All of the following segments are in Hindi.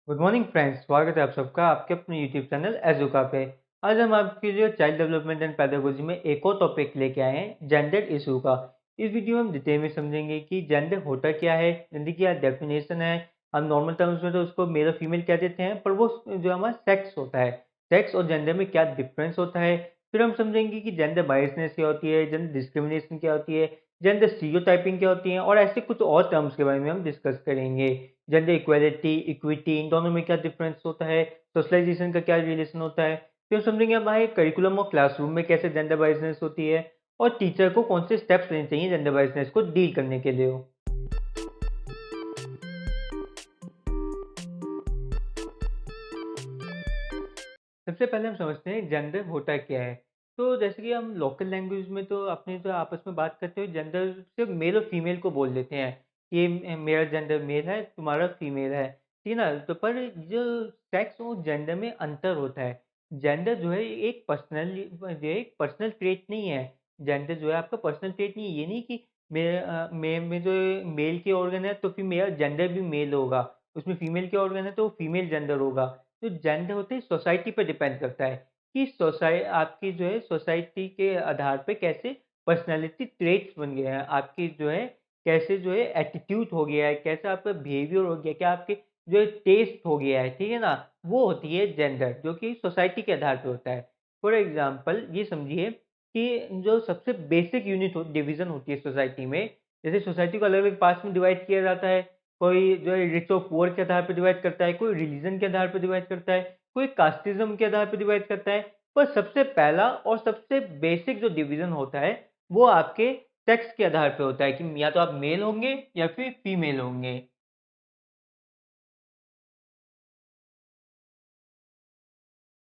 गुड मॉर्निंग फ्रेंड्स, स्वागत है आप सबका आपके अपने यूट्यूब चैनल एजुका पे। आज हम आपके लिए चाइल्ड डेवलपमेंट एंड पैडागोजी में एक और टॉपिक लेके आए हैं, जेंडर इशू का। इस वीडियो में हम डिटेल में समझेंगे कि जेंडर होता क्या है, जेंडर की क्या डेफिनेशन है। हम नॉर्मल टर्म्स में तो उसको मेल और फीमेल कह देते हैं, पर वो जो हमारा सेक्स होता है, सेक्स और जेंडर में क्या डिफरेंस होता है। फिर हम समझेंगे कि जेंडर बायसनेस क्या होती है, जेंडर डिस्क्रिमिनेशन क्या होती है, जेंडर स्टीरियोटाइपिंग क्या होती है, और ऐसे कुछ और टर्म्स के बारे में हम डिस्कस करेंगे। जेंडर इक्वालिटी, इक्विटी, इन दोनों में क्या डिफरेंस होता है, सोशलाइजेशन का क्या रिलेशन होता है। फिर हम समझेंगे हमारे करिकुलम और क्लासरूम में कैसे जेंडर बाइसनेस होती है, और टीचर को कौन से स्टेप्स लेने चाहिए जेंडर बाइसनेस को डील करने के लिए। सबसे पहले हम समझते हैं जेंडर होता क्या है। तो जैसे कि हम लोकल लैंग्वेज में तो अपने जो आपस में बात करते हो, जेंडर सिर्फ मेल और फीमेल को बोल देते हैं कि मेरा जेंडर मेल है, तुम्हारा फीमेल है, ठीक है ना। तो पर जो सेक्स और जेंडर में अंतर होता है। जेंडर जो है एक पर्सनल, जो है एक पर्सनल ट्रेट नहीं है। जेंडर जो है आपका पर्सनल ट्रेट नहीं है। ये नहीं कि मेरे में जो मेल के ऑर्गन है तो फिर मेरा जेंडर भी मेल होगा, उसमें फीमेल के ऑर्गन है तो फीमेल जेंडर होगा। तो जेंडर होते हैं सोसाइटी पर डिपेंड करता है कि आपकी जो है सोसाइटी के आधार पे कैसे पर्सनालिटी ट्रेट्स बन गए हैं, आपकी जो है कैसे जो है एटीट्यूड हो गया है, कैसा आपका बिहेवियर हो गया, क्या आपके जो है टेस्ट हो गया है, ठीक है ना। वो होती है जेंडर, जो कि सोसाइटी के आधार पे होता है। फॉर एग्जाम्पल ये समझिए कि जो सबसे बेसिक यूनिट डिवीजन होती है सोसाइटी में, जैसे सोसाइटी को अलग अलग पार्ट्स में डिवाइड किया जाता है। कोई जो है रिच और पुअर के आधार पर डिवाइड करता है, कोई रिलीजन के आधार पर डिवाइड करता है, कोई कास्टिज्म के आधार पर डिवाइड करता है। पर सबसे पहला और सबसे बेसिक जो डिवीजन होता है वो आपके सेक्स के आधार पे होता है कि या तो आप मेल होंगे या फिर फीमेल होंगे,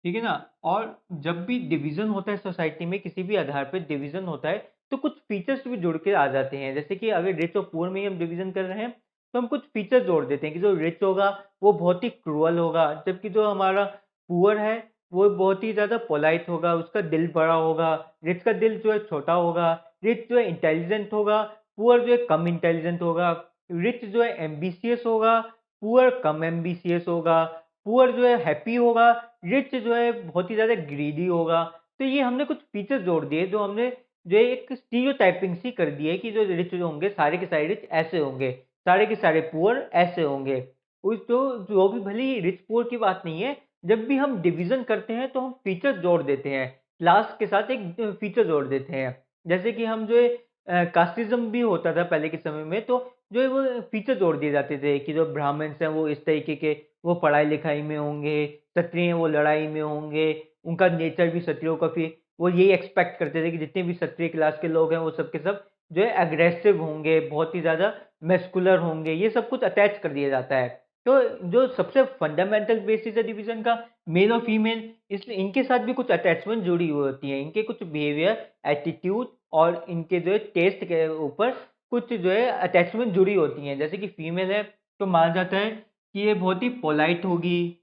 ठीक है ना। और जब भी डिवीजन होता है सोसाइटी में, किसी भी आधार पे डिवीजन होता है, तो कुछ फीचर्स भी जुड़ के आ जाते हैं। जैसे कि अगर रिच और पुअर में ही हम डिवीजन कर रहे हैं तो हम कुछ फीचर जोड़ देते हैं कि जो रिच होगा वो बहुत ही क्रूअल होगा, जबकि जो हमारा पुअर है वो बहुत ही ज्यादा पोलाइट होगा, उसका दिल बड़ा होगा। रिच का दिल जो है छोटा होगा। रिच जो है इंटेलिजेंट होगा, पुअर जो है कम इंटेलिजेंट होगा। रिच जो है एम्बिशियस होगा, पुअर कम एम्बिशियस होगा। पुअर जो है हैप्पी होगा, रिच जो है बहुत ही ज़्यादा ग्रीडी होगा। तो ये हमने कुछ फीचर जोड़ दिए, जो हमने जो है एक स्टीरियोटाइपिंग सी कर दी है कि जो रिच जो होंगे सारे के सारे रिच ऐसे होंगे, सारे के सारे पुअर ऐसे होंगे। उस जो भी भले ही रिच पुअर की बात नहीं है, जब भी हम डिवीजन करते हैं तो हम फीचर जोड़ देते हैं, क्लास के साथ एक फीचर जोड़ देते हैं। जैसे कि हम जो है कास्टिज्म भी होता था पहले के समय में, तो जो है वो फीचर जोड़ दिए जाते थे कि जो ब्राह्मण्स हैं वो इस तरीके के, वो पढ़ाई लिखाई में होंगे, क्षत्रिय हैं वो लड़ाई में होंगे, उनका नेचर भी क्षत्रियों का फिर वो यही एक्सपेक्ट करते थे कि जितने भी क्षत्रिय क्लास के लोग हैं वो सब के सब जो है एग्रेसिव होंगे, बहुत ही ज़्यादा मस्कुलर होंगे, ये सब कुछ अटैच कर दिया जाता है। तो जो सबसे फंडामेंटल बेसिस है डिवीजन का, मेल और फीमेल, इसलिए इनके साथ भी कुछ अटैचमेंट जुड़ी हुई होती है, इनके कुछ बिहेवियर, एटीट्यूड और इनके जो है टेस्ट के ऊपर कुछ जो है अटैचमेंट जुड़ी होती हैं। जैसे कि फीमेल है तो माना जाता है कि ये बहुत ही पोलाइट होगी,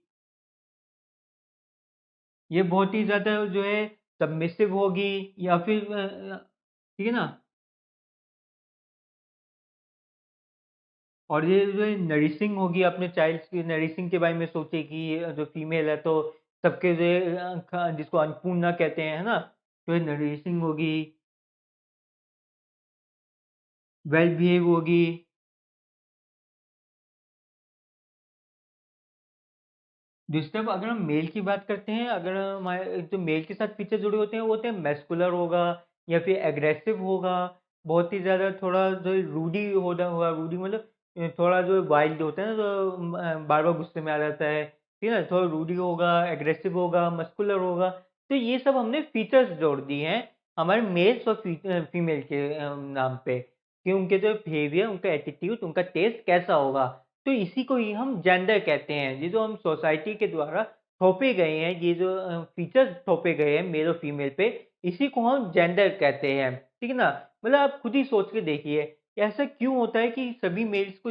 ये बहुत ही ज़्यादा जो है सबमिसिव होगी, या फिर ठीक है ना। और ये जो है नरिशिंग होगी, अपने चाइल्ड की नरिशिंग के बारे में सोचे कि ये जो फीमेल है तो सबके जो है जिसको अन्नपूर्णा कहते हैं, है ना। तो ये नरिशिंग होगी, वेल बिहेव होगी। डिस्टर्ब अगर हम मेल की बात करते हैं, अगर हमारे जो मेल के साथ फीचर जुड़े होते हैं वो होते हैं मैस्कुलर होगा, या फिर एग्रेसिव होगा, बहुत ही ज़्यादा थोड़ा जो रूडी होगा होगा रूडी मतलब थोड़ा जो वाइल्ड होता है ना, जो बार बार गुस्से में आ जाता है, ठीक है ना। थोड़ा रूडी होगा, एग्रेसिव होगा, मस्कुलर होगा। तो ये सब हमने फीचर्स जोड़ दिए हैं हमारे मेल्स और फीमेल के नाम पे, कि उनके जो बिहेवियर, उनका एटीट्यूड, उनका टेस्ट कैसा होगा। तो इसी को ही हम जेंडर कहते हैं। ये जो हम सोसाइटी के द्वारा थोपे गए हैं, ये जो फीचर्स थोपे गए हैं मेल और फीमेल पे, इसी को हम जेंडर कहते हैं, ठीक है ना। मतलब आप खुद ही सोच के देखिए, ऐसा क्यों होता है कि सभी मेल्स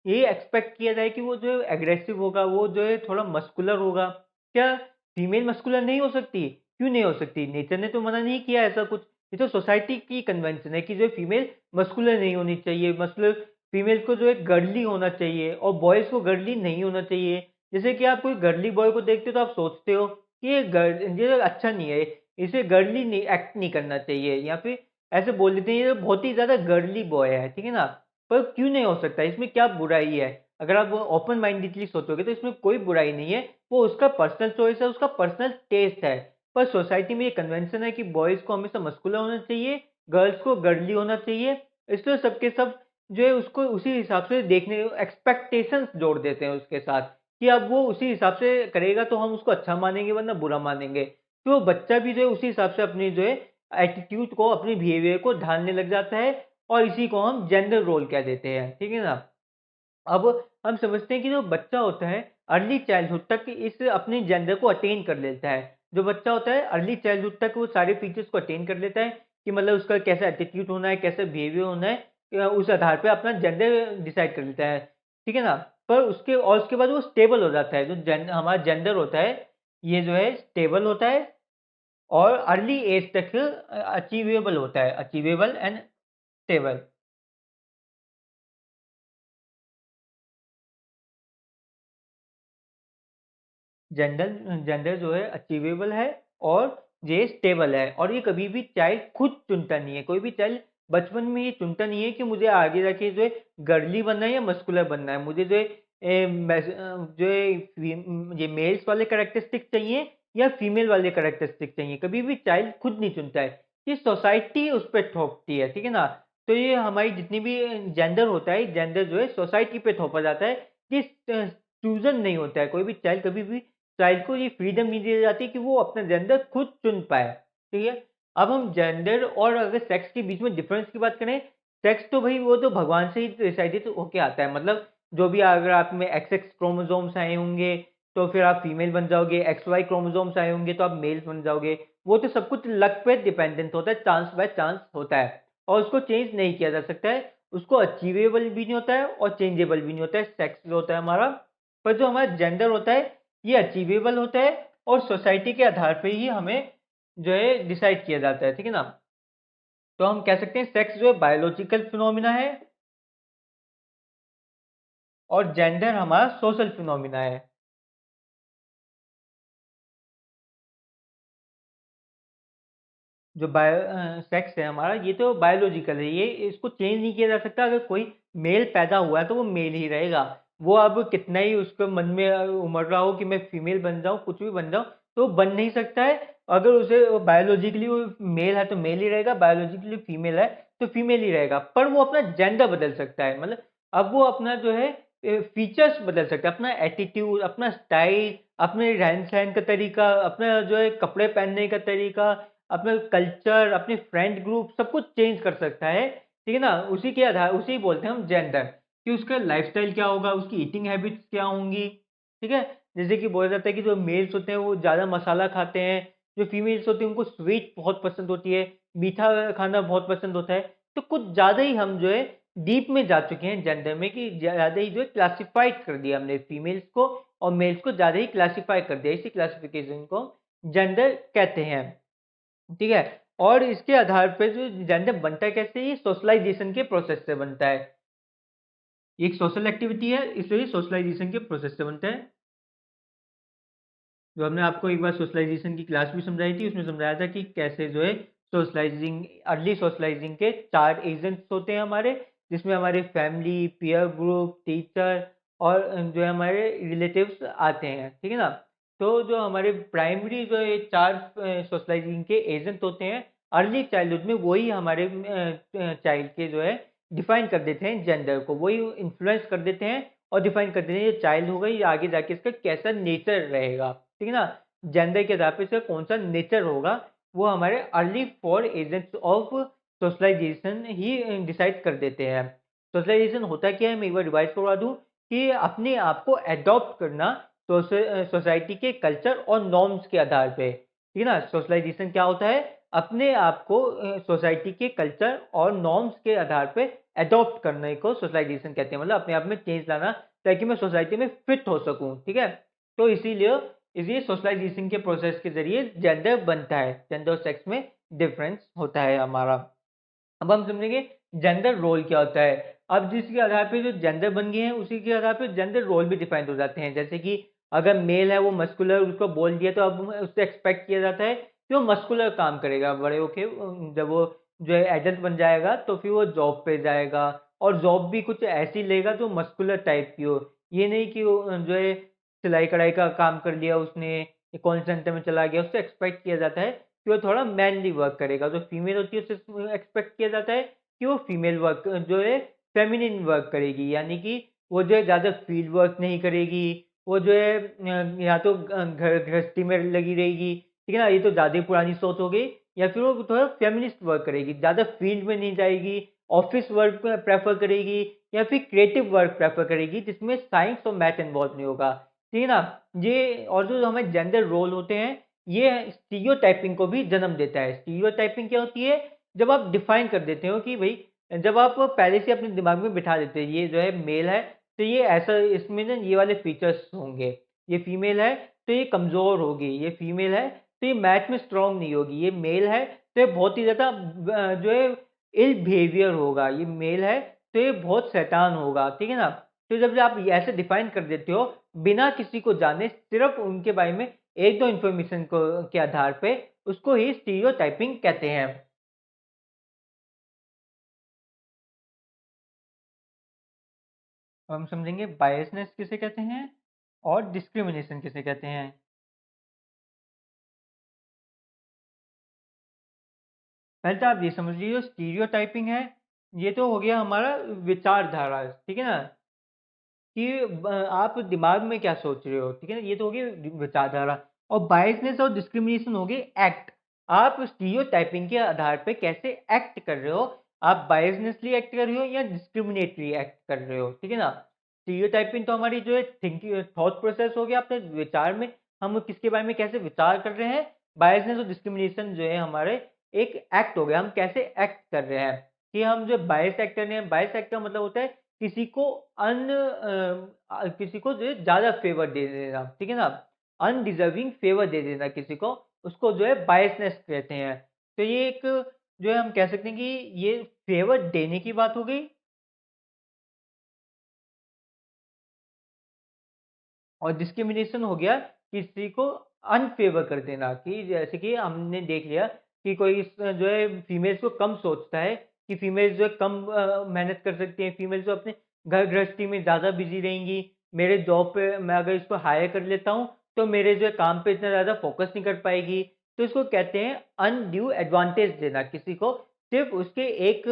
ये एक्सपेक्ट किया जाए कि वो जो है एग्रेसिव होगा, वो जो है थोड़ा मस्कुलर होगा। क्या फीमेल मस्कुलर नहीं हो सकती? क्यों नहीं हो सकती? नेचर ने तो मना नहीं किया ऐसा कुछ। ये तो सोसाइटी की कन्वेंशन है कि जो फीमेल मस्कुलर नहीं होनी चाहिए, मस्कुलर फीमेल को जो है गर्ली होना चाहिए और बॉयज़ को गर्ली नहीं होना चाहिए। जैसे कि आप कोई गर्ली बॉय को देखते हो तो आप सोचते हो कि ये अच्छा नहीं है, इसे गर्ली नहीं एक्ट नहीं करना चाहिए या फिर ऐसे बोल देते हैं ये बहुत ही ज़्यादा गर्ली बॉय है, ठीक है ना? पर क्यों नहीं हो सकता? इसमें क्या बुराई है? अगर आप ओपन माइंडेडली सोचोगे तो इसमें कोई बुराई नहीं है, वो उसका पर्सनल चॉइस है, उसका पर्सनल टेस्ट है। पर सोसाइटी में ये कन्वेंशन है कि बॉयज़ को हमेशा मस्कुलिन होना चाहिए, गर्ल्स को गर्ली होना चाहिए, इसलिए सबके सब जो है उसको उसी हिसाब से देखने एक्सपेक्टेशंस जोड़ देते हैं उसके साथ कि अब वो उसी हिसाब से करेगा तो हम उसको अच्छा मानेंगे वरना बुरा मानेंगे। तो बच्चा भी जो है उसी हिसाब से अपनी जो है एटीट्यूड को, अपने बिहेवियर को ढालने लग जाता है और इसी को हम जेंडर रोल कह देते हैं, ठीक है ना? अब हम समझते हैं कि जो बच्चा होता है अर्ली चाइल्डहुड तक इस अपने जेंडर को अटेन कर लेता है। जो बच्चा होता है अर्ली चाइल्डहुड तक वो सारे फीचर्स को अटेन कर लेता है कि मतलब उसका कैसा एटीट्यूड होना है, कैसा बिहेवियर होना है, उस आधार पे अपना जेंडर डिसाइड कर लेता है, ठीक है ना? पर उसके बाद वो स्टेबल हो जाता है। जो हमारा जेंडर होता है ये जो है स्टेबल होता है और अर्ली एज तक अचीवेबल होता है, achievable and stable. Gender gender जो है अचीवेबल है और ये स्टेबल है और ये कभी भी चाइल्ड खुद चुनता नहीं है। कोई भी चाइल्ड बचपन में ये चुनता नहीं है कि मुझे आगे जाके जो है गर्ली बनना है या मस्कुलर बनना है। मुझे जो है जो है ये मेल्स वाले कैरेक्टरिस्टिक चाहिए या फीमेल वाले कैरेक्टरिस्टिक चाहिए। कभी भी चाइल्ड खुद नहीं चुनता है। ये सोसाइटी उस पे थोपती है, ठीक है ना? तो ये हमारी जितनी भी जेंडर होता है, जेंडर जो है सोसाइटी पे थोपा जाता है। ये चूज़न नहीं होता है। कोई भी चाइल्ड कभी भी चाइल्ड को ये फ्रीडम नहीं दी जाती कि वो अपना जेंडर खुद चुन पाए, ठीक है? अब हम जेंडर और अगर सेक्स के बीच में डिफरेंस की बात करें, सेक्स तो भई वो तो भगवान से ही डिसाइडेड होके आता है। मतलब जो भी अगर आप में एक्स-एक्स क्रोमोसोम्स आए होंगे, तो फिर आप फीमेल बन जाओगे, एक्स-वाई क्रोमोसोम्स आए होंगे, तो आप मेल बन जाओगे। वो तो सब कुछ लक पे डिपेंडेंट होता है, चांस बाय चांस होता है और उसको चेंज नहीं किया जा सकता है। उसको अचीवेबल भी नहीं होता है और चेंजेबल भी नहीं होता है, सेक्स जो होता है हमारा। पर जो हमारा जेंडर होता है ये अचीवेबल होता है और सोसाइटी के आधार पे ही हमें जो है डिसाइड किया जाता है, ठीक है ना? तो हम कह सकते हैं सेक्स जो है बायोलॉजिकल फिनोमिना है और जेंडर हमारा सोशल फिनोमिना है। जो सेक्स है हमारा ये तो बायोलॉजिकल है, ये इसको चेंज नहीं किया जा सकता। अगर कोई मेल पैदा हुआ है तो वो मेल ही रहेगा। वो अब कितना ही उसके मन में उमड़ रहा हो कि मैं फीमेल बन जाऊँ, कुछ भी बन जाऊँ, तो बन नहीं सकता है। अगर उसे बायोलॉजिकली वो मेल है तो मेल ही रहेगा, बायोलॉजिकली फीमेल है तो फीमेल ही रहेगा। पर वो अपना जेंडर बदल सकता है, मतलब अब वो अपना जो है फीचर्स बदल सकता है, अपना एटीट्यूड, अपना स्टाइल, अपने रहन-सहन का तरीका, अपना जो है कपड़े पहनने का तरीका, अपना कल्चर, अपने फ्रेंड ग्रुप सब कुछ चेंज कर सकता है, ठीक है ना? उसी के आधार उसी बोलते हैं हम जेंडर कि उसका लाइफ़स्टाइल क्या होगा, उसकी ईटिंग हैबिट्स क्या होंगी, ठीक है? जैसे कि बोला जाता है कि जो मेल्स होते हैं वो ज़्यादा मसाला खाते हैं, जो फीमेल्स होती हैं उनको स्वीट बहुत पसंद होती है, मीठा खाना बहुत पसंद होता है। तो कुछ ज़्यादा ही हम जो है डीप में जा चुके हैं जेंडर में कि ज़्यादा ही जो है क्लासिफ़ाइड कर दिया हमने फीमेल्स को और मेल्स को ज़्यादा ही क्लासिफ़ाई कर दिया। इसी क्लासिफ़िकेशन को जेंडर कहते हैं। ठीक है? और इसके आधार पे जो जेंडर बनता है कैसे? ये सोशलाइज़ेशन के प्रोसेस से बनता है। ये एक सोशल एक्टिविटी है, इसलिए सोशलाइज़ेशन के प्रोसेस से बनता है। जो हमने आपको एक बार सोशलाइज़ेशन की क्लास भी समझाई थी, उसमें समझाया था कि कैसे जो है अर्ली सोशलाइज़िंग के 4 एजेंट्स होते हैं हमारे, जिसमें हमारे फैमिली, पीयर ग्रुप, टीचर और जो है हमारे रिलेटिव्स आते हैं, ठीक है ना? तो जो हमारे प्राइमरी जो ये 4 सोशलाइज़िंग के एजेंट होते हैं, अर्ली चाइल्डहुड में वही हमारे चाइल्ड के जो है डिफ़ाइन कर देते हैं जेंडर को, वही इन्फ्लुएंस कर देते हैं और डिफ़ाइन कर देते हैं ये चाइल्ड होगा, ये आगे जाके इसका कैसा नेचर रहेगा। ठीक है ना? जेंडर के आधार पे इसका कौन-सा नेचर होगा, वो हमारे अर्ली 4 एजेंट्स ऑफ सोशलाइज़ेशन ही डिसाइड कर देते हैं। सोशलाइज़ेशन होता क्या है, मैं एक बार रिवाइज़ करवा दूँ कि अपने आप को एडॉप्ट करना सोसाइटी के कल्चर और नॉर्म्स के आधार पे। ठीक है ना? सोशलाइज़ेशन क्या होता है? अपने आप को सोसाइटी के कल्चर और नॉर्म्स के आधार पे एडॉप्ट करने को सोशलाइज़ेशन कहते हैं। मतलब अपने आप में चेंज लाना ताकि मैं सोसाइटी में फिट हो सकूँ। ठीक है? तो इसीलिए सोशलाइज़ेशन के प्रोसेस के ज़रिए जेंडर बनता है। जेंडर और सेक्स में डिफ़रेंस होता है हमारा। अब हम समझेंगे जेंडर रोल क्या होता है। अब जिसके आधार पे जो जेंडर बन गए हैं, उसी के आधार पे जेंडर रोल भी डिफाइन हो जाते हैं। जैसे कि अगर मेल है वो मस्कुलर, उसको बोल दिया तो अब उससे एक्सपेक्ट किया जाता है कि वो मस्कुलर काम करेगा बड़े होके। जब वो जो है एडल्ट बन जाएगा तो फिर वो जॉब पे जाएगा, और जॉब भी कुछ ऐसी लेगा जो मस्कुलर टाइप की हो। ये नहीं कि वो जो है सिलाई कढ़ाई का काम कर लिया उसने, कॉल सेंटर में चला गया, उससे एक्सपेक्ट किया जाता है कि वो थोड़ा मैनली वर्क करेगा। जो फीमेल होती है उससे एक्सपेक्ट किया जाता है कि वो फीमेल वर्क जो है फेमिनिन वर्क करेगी, यानी कि वो जो है ज़्यादा फील्ड वर्क नहीं करेगी। वो जो है या तो घर गृहस्थी में लगी रहेगी, ठीक है ना, ये तो ज़्यादा ही पुरानी सोच हो गई। या फिर वो थोड़ा फेमिनिस्ट वर्क करेगी, ज़्यादा फील्ड में नहीं जाएगी, ऑफिस वर्क प्रेफर करेगी, या फिर क्रिएटिव वर्क प्रेफर करेगी जिसमें साइंस और मैथ इन्वॉल्व नहीं होगा, ठीक है ना। ये और जो हमें जेंडर रोल होते हैं, ये स्टीरियोटाइपिंग को भी जन्म देता है। स्टीरियोटाइपिंग क्या होती है? जब आप डिफाइन कर देते हो कि भाई, जब आप पहले से अपने दिमाग में बिठा देते हैं ये जो है मेल है तो ये ऐसा, इसमें ना ये वाले फीचर्स होंगे। ये फीमेल है तो ये कमजोर होगी, ये फीमेल है तो ये मैथ में स्ट्रांग नहीं होगी, ये मेल है तो ये बहुत ही ज्यादा जो है इल बिहेवियर होगा, ये मेल है तो ये बहुत शैतान होगा, ठीक है ना। तो जब आप ये ऐसे डिफाइन कर देते हो बिना किसी को जाने, सिर्फ उनके बारे में एक दो इन्फॉर्मेशन को के आधार पे, उसको ही स्टीरियोटाइपिंग कहते हैं। अब हम समझेंगे बायसनेस किसे कहते हैं और डिस्क्रिमिनेशन किसे कहते हैं। पहले तो आप ये समझ लीजिए, स्टीरियोटाइपिंग है, ये तो हो गया हमारा विचारधारा, ठीक है ना, कि आप दिमाग में क्या सोच रहे हो, ठीक है ना, ये तो हो गई विचारधारा। और बायसनेस और डिस्क्रिमिनेशन हो गई एक्ट। आप स्टीरियोटाइपिंग के आधार पे कैसे एक्ट कर रहे हो, आप बायसनेसली एक्ट कर रहे हो या डिस्क्रिमिनेटरी एक्ट कर रहे हो, ठीक है ना। स्टीरियोटाइपिंग तो हमारी जो है थिंकिंग थॉट प्रोसेस हो गया अपने विचार में, हम किसके बारे में कैसे विचार कर रहे हैं। बायसनेस और डिस्क्रिमिनेशन जो है हमारे एक एक्ट हो गया, हम कैसे एक्ट कर रहे हैं। कि हम जो बायस एक्ट कर रहे हैं, बायस एक्ट का मतलब होता है किसी को किसी को जो है ज़्यादा फेवर दे देना, ठीक है ना? अनडिज़र्विंग फेवर दे देना किसी को, उसको जो है बायसनेस कहते हैं। तो ये एक जो है हम कह सकते हैं कि ये फेवर देने की बात हो गई। और डिस्क्रिमिनेशन हो गया किसी को अनफेवर कर देना, कि जैसे कि हमने देख लिया कि कोई जो है फीमेल्स को कम सोचता है, कि फीमेल्स जो है कम मेहनत कर सकती हैं, फीमेल्स जो अपने घर गृहस्थी में ज़्यादा बिजी रहेंगी। मेरे जॉब पे मैं अगर इसको हायर कर लेता हूँ तो मेरे जो है काम पे इतना ज़्यादा फोकस नहीं कर पाएगी। तो इसको कहते हैं अनड्यू एडवांटेज देना किसी को, सिर्फ उसके एक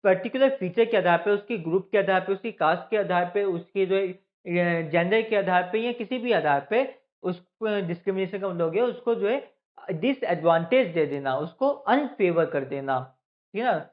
पर्टिकुलर फीचर के आधार पे, उसके ग्रुप के आधार पे, उसकी कास्ट के आधार पे, उसके जो है जेंडर के आधार पे या किसी भी आधार पे, उस डिस्क्रिमिनेशन का मतलब हो गया उसको जो है डिसएडवांटेज दे देना, उसको अनफेवर कर देना, ठीक है ना।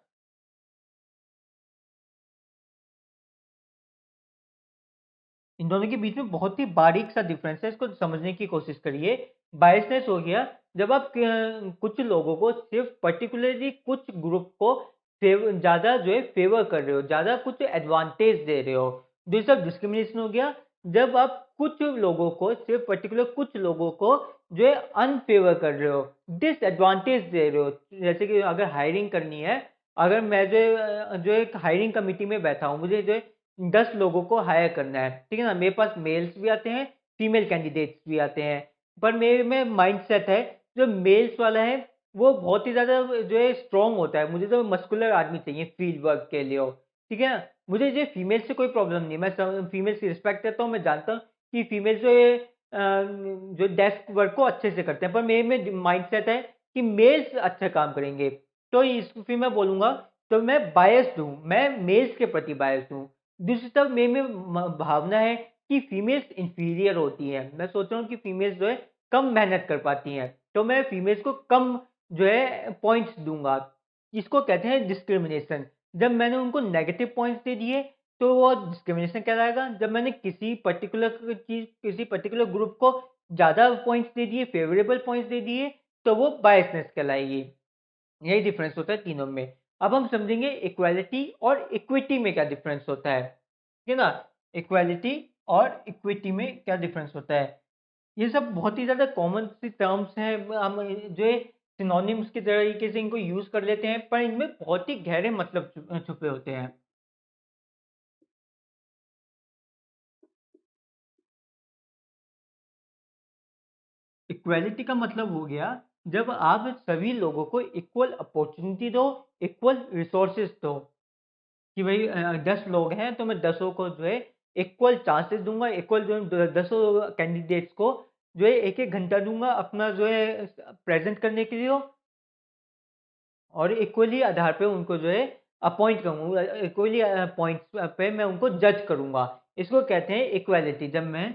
इन दोनों के बीच में बहुत ही बारीक सा डिफरेंस है, इसको समझने की कोशिश करिए। बायसनेस हो गया जब आप कुछ लोगों को, सिर्फ पर्टिकुलरली कुछ ग्रुप को ज़्यादा जो है फेवर कर रहे हो, ज़्यादा कुछ एडवांटेज दे रहे हो। दूसरा डिस्क्रिमिनेशन हो गया जब आप कुछ लोगों को, सिर्फ पर्टिकुलर कुछ लोगों को जो है अनफेवर कर रहे हो, डिसएडवांटेज दे रहे हो। जैसे कि अगर हायरिंग करनी है, अगर मैं जो एक हायरिंग कमिटी में बैठा हूँ, मुझे जो है 10 लोगों को हायर करना है, ठीक है ना? मेरे पास मेल्स भी आते हैं, फीमेल कैंडिडेट्स भी आते हैं। पर मेरे में माइंडसेट है, जो मेल्स वाला है, वो बहुत ही ज़्यादा जो है स्ट्रॉन्ग होता है। मुझे तो मस्कुलर आदमी चाहिए फील्ड वर्क के लिए हो, ठीक है ना? मुझे ये फीमेल से कोई प्रॉब्लम नहीं है, मैं फीमेल्स की रिस्पेक्ट करता हूँ, मैं जानता हूँ कि फीमेल जो है जो डेस्क वर्क को अच्छे से करते हैं। पर मेरे में माइंडसेट है कि मेल्स अच्छा काम करेंगे। तो इस फिर मैं बोलूँगा, तो मैं बायस्ड हूँ, मैं मेल्स के प्रति बायस्ड हूँ। दूसरी तरफ मेरे में भावना है कि फीमेल्स इंफीरियर होती हैं। मैं सोच रहा हूँ कि फीमेल्स जो है कम मेहनत कर पाती हैं, तो मैं फीमेल्स को कम जो है पॉइंट्स दूंगा। इसको कहते हैं डिस्क्रिमिनेशन। जब मैंने उनको नेगेटिव पॉइंट्स दे दिए तो वो डिस्क्रिमिनेशन कहलाएगा। जब मैंने किसी पर्टिकुलर चीज, किसी पर्टिकुलर ग्रुप को ज्यादा पॉइंट्स दे दिए, फेवरेबल पॉइंट्स दे दिए, तो वो बायसनेस कहलाएगी। यही डिफरेंस होता है तीनों में। अब हम समझेंगे इक्वालिटी और इक्विटी में क्या डिफरेंस होता है, ठीक है ना। इक्वालिटी और इक्विटी में क्या डिफरेंस होता है, ये सब बहुत ही ज़्यादा कॉमन सी टर्म्स हैं। हम जो है सिनोनिम्स के तरीके से इनको यूज़ कर लेते हैं, पर इनमें बहुत ही गहरे मतलब छुपे होते हैं। इक्वालिटी का मतलब हो गया जब आप सभी लोगों को इक्वल अपॉर्चुनिटी दो, इक्वल रिसोर्सेज दो कि भाई 10 लोग हैं तो मैं 10 को जो है इक्वल चांसेस दूँगा, इक्वल जो है 10 कैंडिडेट्स को जो है 1-1 घंटा दूँगा अपना जो है प्रेज़ेंट करने के लिए और इक्वली आधार पे उनको जो है अपॉइंट करूँगा, इक्वली पॉइंट्स पे मैं उनको जज करूँगा। इसको कहते हैं इक्वालिटी जब मैं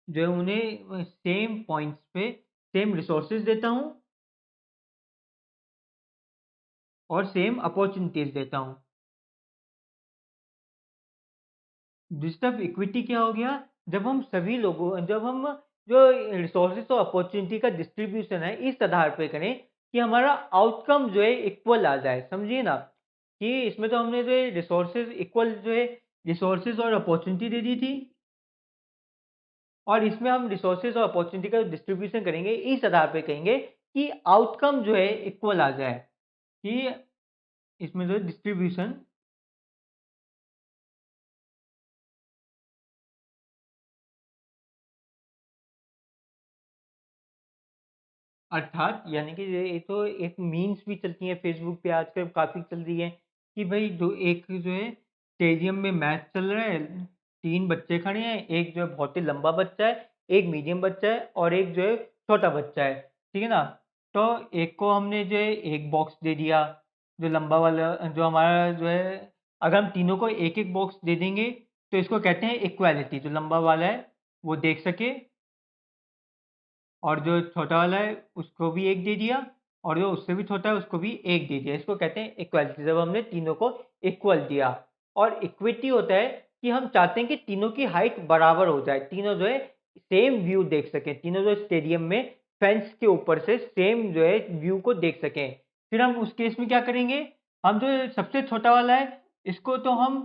जो है उन्हें सेम पॉइंट्स पे सेम रिसोर्सेज़ देता हूँ और सेम अपॉर्च्युनिटीज़ देता हूँ। डिजिटल इक्विटी क्या हो गया? जब हम जो रिसोर्सेज़ और अपॉर्च्युनिटी का डिस्ट्रीब्यूशन है, इस आधार पे करें कि हमारा आउटकम जो है इक्वल आ जाए। समझिए ना? कि इसमें तो हमने जो है रिसोर्सेज़ इक्वल जो है रिसोर्सेज़ और अपॉर्च्युनिटी दे दी थी और इसमें हम रिसोर्सेज़ और अपॉर्च्युनिटी का डिस्ट्रीब्यूशन करेंगे, इस आधार पे कहेंगे कि आउटकम जो है इक्वल आ जाए। कि इसमें जो है डिस्ट्रीब्यूशन अर्थात यानी कि ये तो एक मीम्स भी चलती हैं फेसबुक पे आजकल काफ़ी चल रही है कि भाई जो एक जो है स्टेडियम में मैच चल रहा है, 3 बच्चे खड़े हैं, एक जो है बहुत ही लंबा बच्चा है, एक मीडियम बच्चा है और एक जो है छोटा बच्चा है, ठीक है ना? तो एक को हमने जो है एक बॉक्स दे दिया, जो लंबा वाला जो हमारा जो है अगर हम तीनों को एक-एक बॉक्स दे देंगे, तो इसको कहते हैं इक्वालिटी जो लंबा वाला है, वो देख सके और जो छोटा वाला है उसको भी 1 दे दिया और जो उससे भी छोटा है उसको भी 1 दे दिया। इसको कहते हैं इक्वालिटी जब हमने तीनों को इक्वल दिया। और इक्विटी होता है कि हम चाहते हैं कि तीनों की हाइट बराबर हो जाए। तीनों जो है सेम व्यू देख सकें। तीनों जो स्टेडियम में फेंस के ऊपर से सेम जो है व्यू को देख सकें। फिर हम उस केस में क्या करेंगे? हम जो सबसे छोटा वाला है इसको तो हम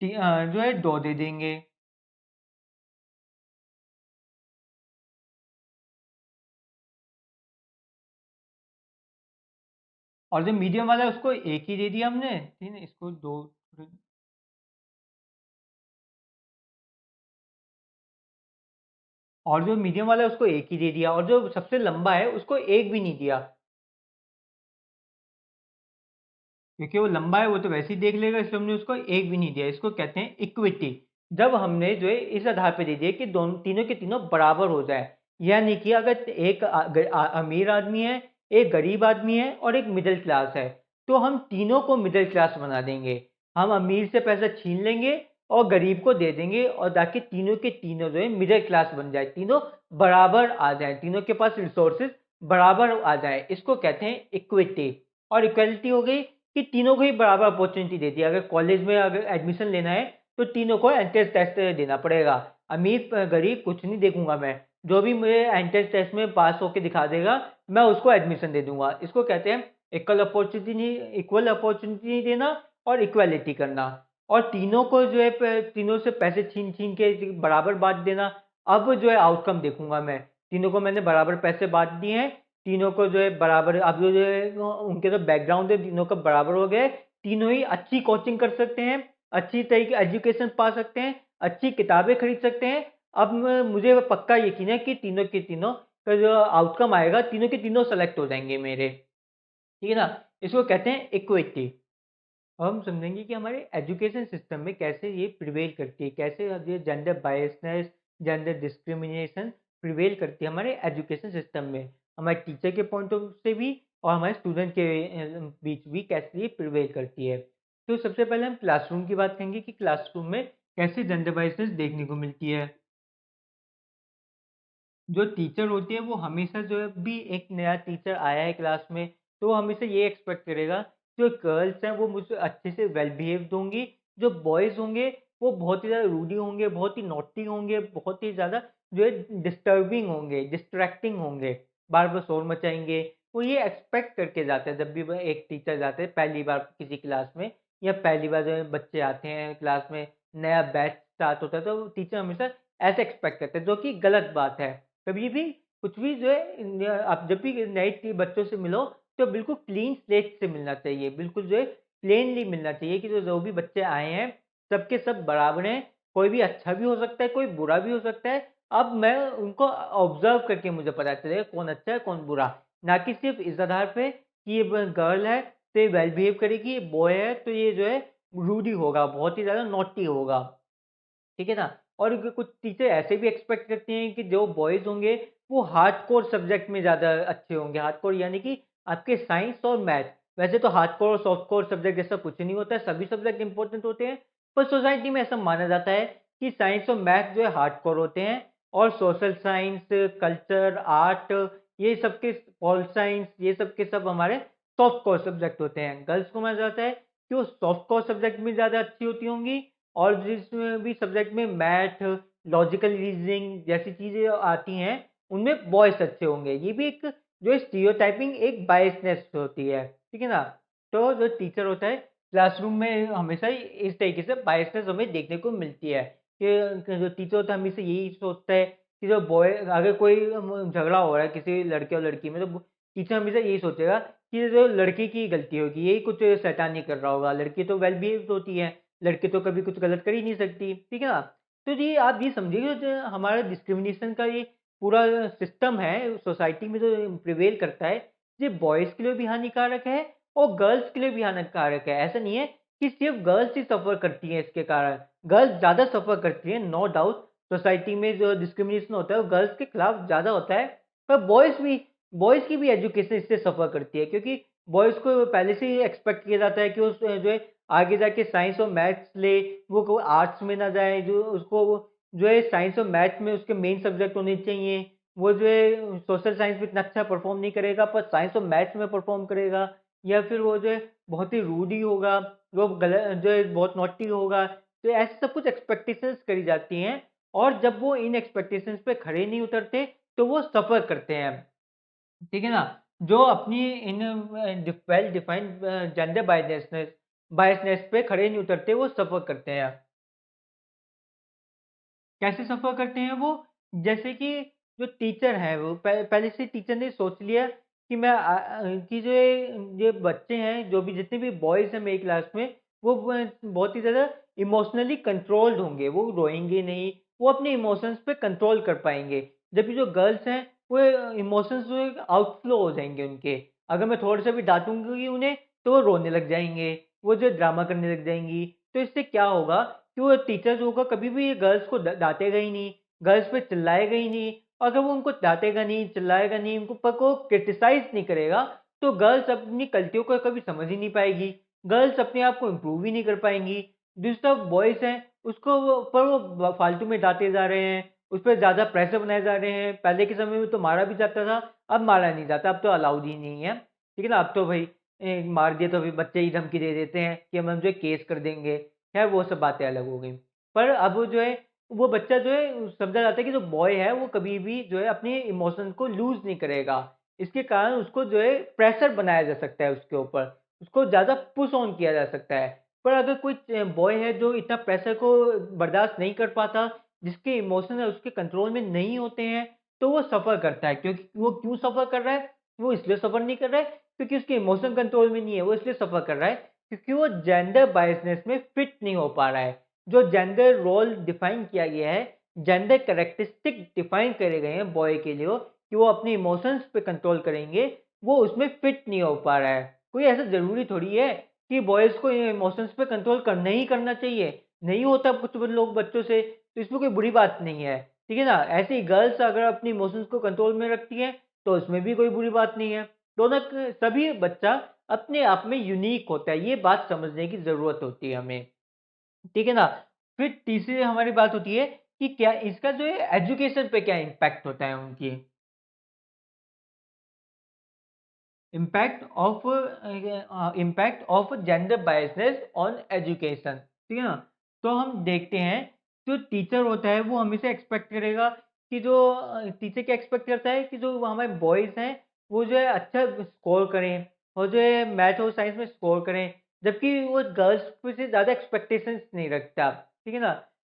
जो है 2 दे देंगे। और जो मीडियम वाला है उसको 1 ही दे दिया हमने। ठीक है? इसको 2 और जो मीडियम वाला है उसको 1 ही दे दिया और जो सबसे लंबा है उसको 1 भी नहीं दिया। क्योंकि वो लंबा है वो तो वैसे ही देख लेगा इसलिए हमने उसको 1 भी नहीं दिया। इसको कहते हैं इक्विटी। जब हमने जो है इस आधार पे दे दिया कि दोनों तीनों के तीनों बराबर हो जाए। यानी कि अगर एक अमीर आदमी है, एक गरीब आदमी है और एक मिडल क्लास है, तो हम तीनों को मिडल क्लास बना देंगे। हम अमीर से पैसा छीन लेंगे और गरीब को दे देंगे और ताकि तीनों के तीनों जो है मिडल क्लास बन जाए। तीनों बराबर आ जाएँ, तीनों के पास रिसोर्सेज़ बराबर आ जाए। इसको कहते हैं इक्विटी। और इक्वालिटी हो गई कि तीनों को ही बराबर अपॉर्चुनिटी दे दी। अगर कॉलेज में अगर एडमिशन लेना है तो तीनों को एंट्रेंस टेस्ट देना पड़ेगा। अमीर गरीब कुछ नहीं देखूंगा मैं, जो भी मुझे एंट्रेंस टेस्ट में पास होके दिखा देगा मैं उसको एडमिशन दे दूंगा। इसको कहते हैं इक्वल अपॉर्चुनिटी देना और इक्वालिटी करना। और तीनों को जो है तीनों से पैसे छीन छीन के बराबर बांट देना। अब जो है आउटकम देखूंगा मैं, तीनों को मैंने बराबर पैसे बांट दिए हैं, तीनों को जो है बराबर अब जो है उनके जो बैकग्राउंड है तीनों का बराबर हो गए। तीनों ही अच्छी कोचिंग कर सकते हैं, अच्छी तरीके एजुकेशन पा सकते हैं, अच्छी किताबें खरीद सकते हैं। अब मुझे पक्का यकीन है कि तीनों के तीनों का जो आउटकम आएगा तीनों के तीनों सेलेक्ट हो जाएंगे मेरे। ठीक है ना? इसको कहते हैं इक्विटी। अब हम समझेंगे कि हमारे एजुकेशन सिस्टम में कैसे ये प्रिवेल करती है, कैसे अब ये gender biasness, gender discrimination prevail करती है हमारे एजुकेशन सिस्टम में, हमारे टीचर के पॉइंट ऑफ व्यू से भी और हमारे स्टूडेंट के बीच भी कैसे ये प्रिवेल करती है। तो सबसे पहले हम क्लासरूम की बात करेंगे कि क्लासरूम में कैसे जेंडर बायसनेस देखने को मिलती है। जो टीचर होती है वो हमेशा जो है भी एक नया टीचर आया है क्लास में तो वो हमेशा ये एक्सपेक्ट करेगा जो गर्ल्स हैं वो मुझसे अच्छे से वेल बिहेव्ड होंगी, जो बॉयज़ होंगे वो बहुत ही ज़्यादा रूडी होंगे, बहुत ही नॉटी होंगे, बहुत ही ज़्यादा जो है डिस्टर्बिंग होंगे, डिस्ट्रैक्टिंग होंगे, बार-बार शोर मचाएँगे। वो ये एक्सपेक्ट करके जाते हैं जब भी वह एक टीचर जाते हैं पहली बार किसी क्लास में या पहली बार जो है बच्चे आते हैं क्लास में, नया बैच स्टार्ट होता है तो टीचर हमेशा ऐसे एक्सपेक्ट करते हैं जो कि गलत बात है। कभी भी कुछ भी जो है आप जब भी नए बच्चों से मिलो तो बिल्कुल क्लीन स्लेट से मिलना चाहिए, बिल्कुल जो है प्लेनली मिलना चाहिए कि जो भी बच्चे आए हैं सबके सब बराबर हैं, कोई भी अच्छा भी हो सकता है, कोई बुरा भी हो सकता है, अब मैं उनको ऑब्जर्व करके मुझे पता चलेगा कौन अच्छा है कौन बुरा, ना कि सिर्फ इस आधार पे कि ये गर्ल है तो ये वेल बिहेव करेगी, ये बॉय है तो ये जो है रूडी होगा, बहुत ही ज़्यादा नॉटी होगा। ठीक है ना? और कुछ टीचर ऐसे भी एक्सपेक्ट करते हैं कि जो बॉयज़ होंगे वो हार्डकोर सब्जेक्ट में ज़्यादा अच्छे होंगे। हार्डकोर यानी कि आपके साइंस और मैथ। वैसे तो हार्डकोर और सॉफ्टकोर सब्जेक्ट जैसा कुछ नहीं होता है, सभी सब्जेक्ट इम्पोर्टेंट होते हैं। पर सोसाइटी में ऐसा माना जाता है कि साइंस और मैथ जो है हार्डकोर होते हैं और सोशल साइंस, कल्चर, आर्ट ये सब के पॉल साइंस ये सब के सब हमारे सॉफ्टकोर सब्जेक्ट होते हैं। गर्ल्स को माना जाता है कि वो सॉफ्टकोर सब्जेक्ट में ज़्यादा अच्छी होती होंगी और जिस भी सब्जेक्ट में मैथ, लॉजिकल रीज़निंग जैसी चीज़ें आती हैं, उनमें बॉयज़ अच्छे होंगे। ये भी एक जो स्टीरियोटाइपिंग एक बायसनेस होती है, ठीक है ना? तो जो टीचर होता है, क्लासरूम में हमेशा ही इस तरीके से बायसनेस हमें देखने को मिलती है कि जो टीचर होता है हमेशा यही सोचता है कि जो बॉय अगर कोई झगड़ा हो रहा है किसी लड़के और लड़की में, तो टीचर हमेशा यही सोचेगा कि जो लड़के की गलती होगी, यही कुछ शैतानी कर रहा होगा, लड़की तो वेल बिहेव्ड होती है। लड़की तो कभी कुछ गलत कर ही नहीं सकती, ठीक है ना? तो जी आप ये समझिए कि जो हमारा डिस्क्रिमिनेशन का ये पूरा सिस्टम है सोसाइटी में जो प्रिवेल करता है, ये बॉयज़ के लिए भी हानिकारक है और गर्ल्स के लिए भी हानिकारक है। ऐसा नहीं है कि सिर्फ़ गर्ल्स ही सफ़र करती हैं इसके कारण, गर्ल्स ज़्यादा सफ़र करती हैं नो डाउट। सोसाइटी में जो डिस्क्रिमिनेशन होता है वो गर्ल्स के खिलाफ ज़्यादा होता है, पर बॉयज़ की भी एजुकेशन इससे सफ़र करती है क्योंकि बॉयज़ को पहले से ही एक्सपेक्ट किया जाता है कि वो जो है आगे जाके साइंस और मैथ्स ले, वो आर्ट्स में ना जाए, जो उसको वो जो है साइंस और मैथ्स में उसके मेन सब्जेक्ट होने चाहिए। वो जो है सोशल साइंस में इतना अच्छा परफ़ॉर्म नहीं करेगा पर साइंस और मैथ्स में परफ़ॉर्म करेगा या फिर वो जो है बहुत ही रूड ही होगा, वो जो है बहुत नॉटी होगा। तो ऐसे सब कुछ एक्सपेक्टेशंस करी जाती हैं और जब वो इन एक्सपेक्टेशंस पे खरे नहीं उतरते, तो वो सफ़र करते हैं। ठीक है ना? जो अपनी in well defined gender biasness पे खड़े नहीं उतरते, वो सफ़र करते हैं। कैसे सफ़र करते हैं वो? जैसे कि जो टीचर हैं वो पहले से टीचर ने सोच लिया कि कि जो ये बच्चे हैं, जो भी जितने भी बॉयज़ हैं मेरी क्लास में, वो बहुत ही ज़्यादा इमोशनली कंट्रोल्ड होंगे, वो रोएँगे नहीं, वो अपने इमोशंस पे कंट्रोल कर पाएँगे। जबकि जो गर्ल्स हैं, वो इमोशंस जो है आउटफ्लो हो जाएँगे उनके। अगर मैं थोड़ा-सा भी डाँटूँगी उन्हें, तो वो रोने लग जाएँगे, वो जो ड्रामा करने लग जाएँगी। तो इससे क्या होगा कि वो टीचर जो होगा कभी भी गर्ल्स को डाँटेगा ही नहीं, गर्ल्स पे चिल्लाएगा ही नहीं। अगर वो उनको डाँटेगा नहीं, चिल्लाएगा नहीं, उनको को क्रिटिसाइज़ नहीं करेगा, तो गर्ल्स अपनी गलतियों को कभी समझ ही नहीं पाएगी। गर्ल्स अपने आप को इम्प्रूव ही नहीं कर पाएँगी। दूसरा बॉयज़ हैं, उसको वो फालतू में डाँटे जा रहे हैं, उस पे ज़्यादा प्रेशर बनाए जा रहे हैं। पहले के समय में तो मारा भी जाता था, अब मारा नहीं जाता, अब तो अलाउड ही नहीं है। ठीक है ना? अब तो भई मार दिया तो फिर बच्चे ही धमकी दे देते हैं कि हम जो है केस कर देंगे। खैर वो सब बातें अलग हो गई। पर अब जो है वो बच्चा जो है समझा जाता है कि जो बॉय है वो कभी भी जो है अपने इमोशन को लूज़ नहीं करेगा। इसके कारण उसको जो है प्रेशर बनाया जा सकता है उसके ऊपर, उसको ज़्यादा पुश ऑन किया जा सकता है। पर अगर कोई बॉय है जो इतना प्रेशर को बर्दाश्त नहीं कर पाता, जिसके इमोशन है उसके कंट्रोल में नहीं होते हैं, तो वो सफ़र करता है। क्योंकि वो क्यों सफ़र कर रहा है? वो इसलिए सफ़र नहीं कर रहा है क्योंकि उसके इमोशन कंट्रोल में नहीं है, वो इसलिए सफ़र कर रहा है क्योंकि वो जेंडर बायसनेस में फिट नहीं हो पा रहा है। जो जेंडर रोल डिफाइन किया गया है, जेंडर कैरेक्टरिस्टिक डिफाइन करे गए हैं बॉय के लिए कि वो अपने इमोशंस पे कंट्रोल करेंगे, वो उसमें फिट नहीं हो पा रहा है। कोई ऐसा ज़रूरी थोड़ी है कि बॉयज़ को इमोशंस पे कंट्रोल करना ही करना चाहिए। नहीं होता कुछ लोग बच्चों से, तो इसमें कोई बुरी बात नहीं है। ठीक है ना? ऐसे ही गर्ल्स अगर अपनी इमोशंस को कंट्रोल में रखती हैं, तो उसमें भी कोई बुरी बात नहीं है। दोनों क सभी बच्चा अपने आप में यूनिक होता है, ये बात समझने की ज़रूरत होती है हमें, ठीक है ना? फिर तीसरी हमारी बात होती है कि क्या इसका जो है एजुकेशन पे क्या इम्पैक्ट होता है उनकी। Impact of gender biasness on education, ठीक है ना? तो हम देखते हैं जो टीचर होता है वो हमेशा एक्सपेक्ट करेगा कि जो टीचर क्या एक्सपेक्ट करता है कि जो हमारे बॉयज़ हैं वो जो है अच्छा स्कोर करें और जो है मैथ और साइंस में स्कोर करें, जबकि वो गर्ल्स पे से ज़्यादा एक्सपेक्टेशंस नहीं रखता, ठीक है ना?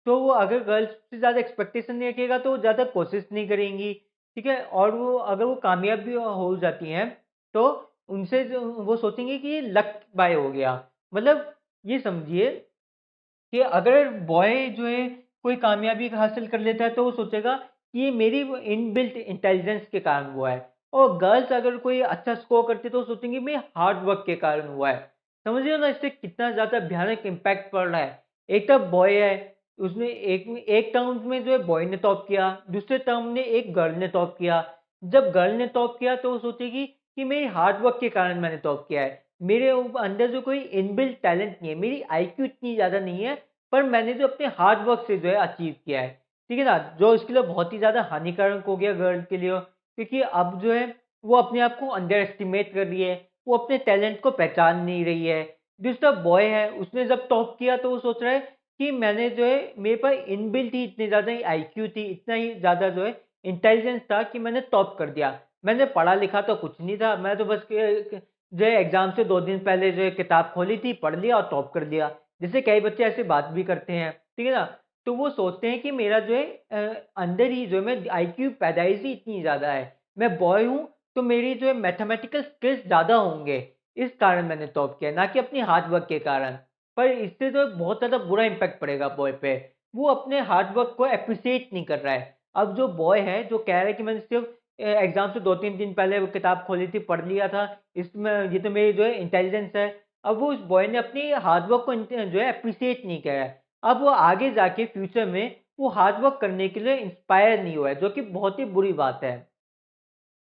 तो वो अगर गर्ल्स से ज़्यादा एक्सपेक्टेशन नहीं रखेगा तो वो ज़्यादा कोशिश नहीं करेंगी, ठीक है? और वो अगर वो कामयाब भी हो जाती हैं तो उनसे जो वो सोचेंगे कि ये लक बाय हो गया। मतलब ये समझिए कि अगर बॉय जो है कोई कामयाबी हासिल कर लेता है तो वो सोचेगा ये मेरी वो इनबिल्ट इंटेलिजेंस के कारण हुआ है। और गर्ल्स अगर कोई अच्छा स्कोर करती है तो सोचेंगे मैं हार्ड वर्क के कारण हुआ है। समझ रहे हो ना इससे कितना ज़्यादा भयानक इम्पैक्ट पड़ रहा है। एक तरफ बॉय है, उसने एक एक टर्म में जो है बॉय ने टॉप किया, दूसरे टर्म में एक गर्ल ने टॉप किया। जब गर्ल ने टॉप किया तो वो सोचेगी कि मेरी हार्ड वर्क के कारण मैंने टॉप किया है। मेरे अंदर जो कोई इनबिल्ट टैलेंट नहीं है, मेरी आईक्यू इतनी ज़्यादा नहीं है, पर मैंने जो अपने हार्ड वर्क से जो है अचीव किया है। ठीक है ना? जो इसके लिए बहुत ही ज़्यादा हानिकारक हो गया गर्ल के लिए, क्योंकि अब जो है वो अपने आप को अंडर एस्टिमेट कर रही है, वो अपने टैलेंट को पहचान नहीं रही है। दूसरा बॉय है, उसने जब टॉप किया तो वो सोच रहा है कि मैंने जो है मेरे पास इनबिल्ट ही इतनी ज़्यादा आईक्यू थी, इतना ही ज़्यादा जो है इंटेलिजेंस था कि मैंने टॉप कर दिया। मैंने पढ़ा लिखा तो कुछ नहीं था, मैं तो बस जो है एग्जाम से 2 दिन पहले जो है किताब खोली थी, पढ़ लिया और टॉप कर दिया। जैसे कई बच्चे ऐसे बात भी करते हैं, ठीक है ना? तो वो सोचते हैं कि मेरा जो है अंदर ही जो है मैं आईक्यू पैदाइश ही इतनी ज़्यादा है। मैं बॉय हूँ तो मेरी जो है मैथमेटिकल स्किल्स ज़्यादा होंगे, इस कारण मैंने टॉप किया, ना कि अपनी हार्ड वर्क के कारण। पर इससे तो बहुत ज़्यादा बुरा इम्पैक्ट पड़ेगा बॉय पे। वो अपने हार्ड वर्क को एप्रिशिएट नहीं कर रहा है। अब जो बॉय है, जो कह रहा है कि मैंने सिर्फ़ एग्ज़ाम से 2-3 दिन पहले वो किताब खोली थी, पढ़ लिया था, इसमें ये तो मेरी जो है इंटेलिजेंस है। अब वो उस बॉय ने अपनी हार्ड वर्क को जो है एप्रिशिएट नहीं किया है। अब वो आगे जाके फ्यूचर में वो हार्ड वर्क करने के लिए इंस्पायर नहीं हुआ है, जो कि बहुत ही बुरी बात है।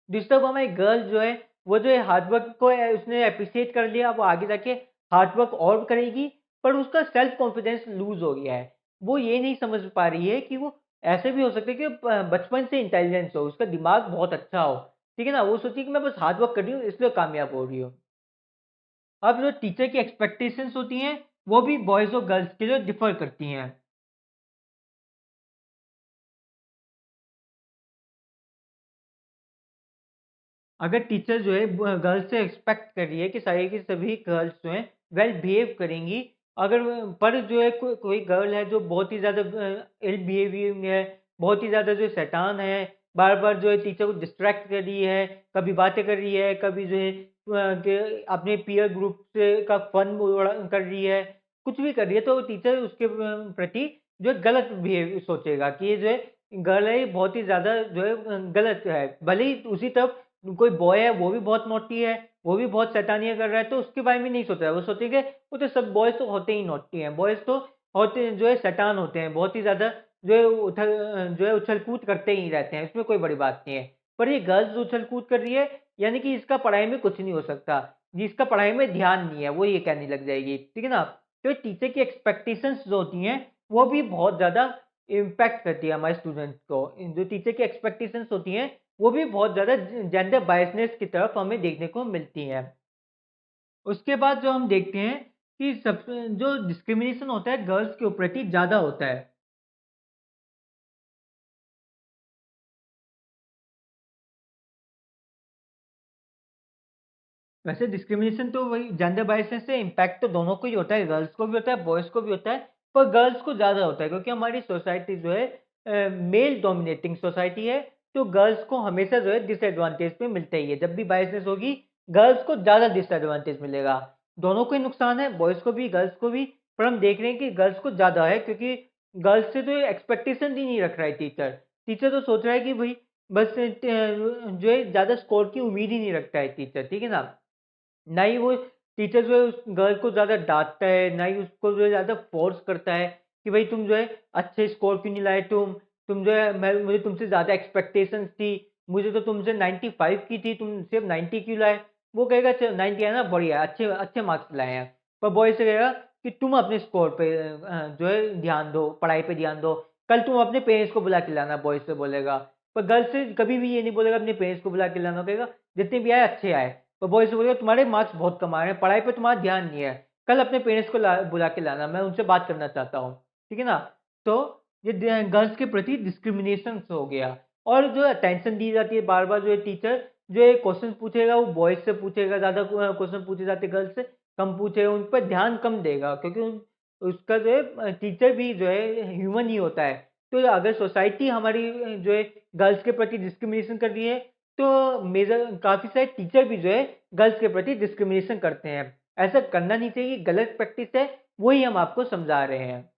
दूसरा वो हमारी गर्ल जो है, वो जो है हार्ड वर्क को उसने एप्रिशिएट कर लिया, वो आगे जाके हार्ड वर्क और करेगी, पर उसका सेल्फ कॉन्फिडेंस लूज़ हो गया है। वो ये नहीं समझ पा रही है कि वो ऐसे भी हो सकता है कि बचपन से इंटेलिजेंस हो, उसका दिमाग बहुत अच्छा हो, ठीक है ना? वो सोची कि मैं बस हार्ड वर्क कर रही हूँ इसलिए कामयाब हो रही हूँ। अब जो टीचर की एक्सपेक्टेशंस होती हैं, वो भी बॉयज़ और गर्ल्स के लिए डिफ़र करती हैं। अगर टीचर जो है गर्ल्स से एक्सपेक्ट कर रही है कि सारी की सभी गर्ल्स जो हैं वेल बिहेव करेंगी, अगर पर जो है कोई गर्ल है जो बहुत ही ज़्यादा इल बिहेविंग है, बहुत ही ज़्यादा जो शैतान है, बार बार जो है टीचर को डिस्ट्रैक्ट कर रही है, कभी बातें कर रही है, कभी जो है अपने पीयर ग्रुप से का फन कर रही है, कुछ भी कर रही है, तो टीचर उसके प्रति जो है गलत बिहेव सोचेगा कि ये जो है गर्ल है, ये बहुत ही ज़्यादा जो है गलत है। भले ही उसी तरफ कोई बॉय है, वो भी बहुत नॉटी है, वो भी बहुत शैतानियाँ कर रहा है, तो उसके बारे में नहीं सोच रहा है। वो सोचेंगे वो तो सब बॉयज़ तो होते ही नॉटी हैं, बॉयज़ तो होते जो है शैतान होते हैं, बहुत ही ज़्यादा जो है जो है उछल-कूद करते ही रहते हैं, इसमें कोई बड़ी बात नहीं है। पर ये गर्ल्स उछल-कूद कर रही है, यानी कि इसका पढ़ाई में कुछ नहीं हो सकता, जिसका पढ़ाई में ध्यान नहीं है, वो ये कहने लग जाएगी, ठीक है ना? तो टीचर की एक्सपेक्टेशंस जो होती हैं, वो भी बहुत ज़्यादा इम्पैक्ट करती है हमारे स्टूडेंट्स को। जो टीचर की एक्सपेक्टेशंस होती हैं, वो भी बहुत ज़्यादा जेंडर बायसनेस की तरफ हमें देखने को मिलती हैं। उसके बाद जो हम देखते हैं कि सब जो डिस्क्रिमिनेशन होता है गर्ल्स के प्रति ज़्यादा होता है। वैसे डिस्क्रिमिनेशन तो वही जेंडर बायसनेस से इम्पैक्ट तो दोनों को ही होता है, गर्ल्स को भी होता है, बॉयज़ को भी होता है, पर गर्ल्स को ज़्यादा होता है क्योंकि हमारी सोसाइटी जो है मेल डोमिनेटिंग सोसाइटी है, तो गर्ल्स को हमेशा जो है डिसएडवांटेज पे मिलता ही है। जब भी बायसनेस होगी, गर्ल्स को ज़्यादा डिसएडवांटेज मिलेगा। दोनों को ही नुकसान है, बॉयज़ को भी, गर्ल्स को भी, पर हम देख रहे हैं कि गर्ल्स को ज़्यादा है क्योंकि गर्ल्स से तो एक्सपेक्टेशन ही नहीं रख रहा है टीचर। टीचर तो सोच रहा है कि भई बस जो है ज़्यादा स्कोर की उम्मीद ही नहीं रखता है टीचर, ठीक है ना? ना ही वो टीचर जो है उस गर्ल को ज़्यादा डाँटता है, ना ही उसको जो है ज़्यादा फ़ोर्स करता है कि भई तुम जो है अच्छे स्कोर क्यों नहीं लाए तुम जो है मुझे तुमसे ज़्यादा एक्सपेक्टेशंस थी, मुझे तो तुमसे 95 की थी, तुम सिर्फ़ 90 क्यों लाए? वो कहेगा चल 90 है ना बढ़िया, अच्छे अच्छे मार्क्स लाए हैं। पर बॉय से कहेगा कि तुम अपने स्कोर पे जो है ध्यान दो, पढ़ाई पे ध्यान दो, कल तुम अपने पेरेंट्स को बुला के लाना, बॉय से बोलेगा। पर गर्ल से कभी भी ये नहीं बोलेगा अपने पेरेंट्स को बुला के लाना, कहेगा जितने भी आए अच्छे आए। तो बॉय से बोलेगा तुम्हारे मार्क्स बहुत कम आ रहे हैं, पढ़ाई पे तुम्हारा ध्यान नहीं है, कल अपने पेरेंट्स को बुला के लाना, मैं उनसे बात करना चाहता हूँ, ठीक है ना? तो ये गर्ल्स के प्रति डिस्क्रिमिनेशन हो गया। और जो अटेंशन दी जाती है बार बार, जो है टीचर जो है क्वेश्चन पूछेगा वो बॉयज से पूछेगा, ज़्यादा क्वेश्चन पूछे जाते गर्ल्स से कम पूछेगा, उन पर ध्यान कम देगा क्योंकि उसका जो है टीचर भी जो है ह्यूमन ही होता है। तो अगर सोसाइटी हमारी जो है गर्ल्स के प्रति डिस्क्रिमिनेशन कर रही है, तो मेजर काफ़ी सारे टीचर भी जो है गर्ल्स के प्रति डिस्क्रिमिनेशन करते हैं। ऐसा करना नहीं चाहिए, गलत प्रैक्टिस है, वही हम आपको समझा रहे हैं।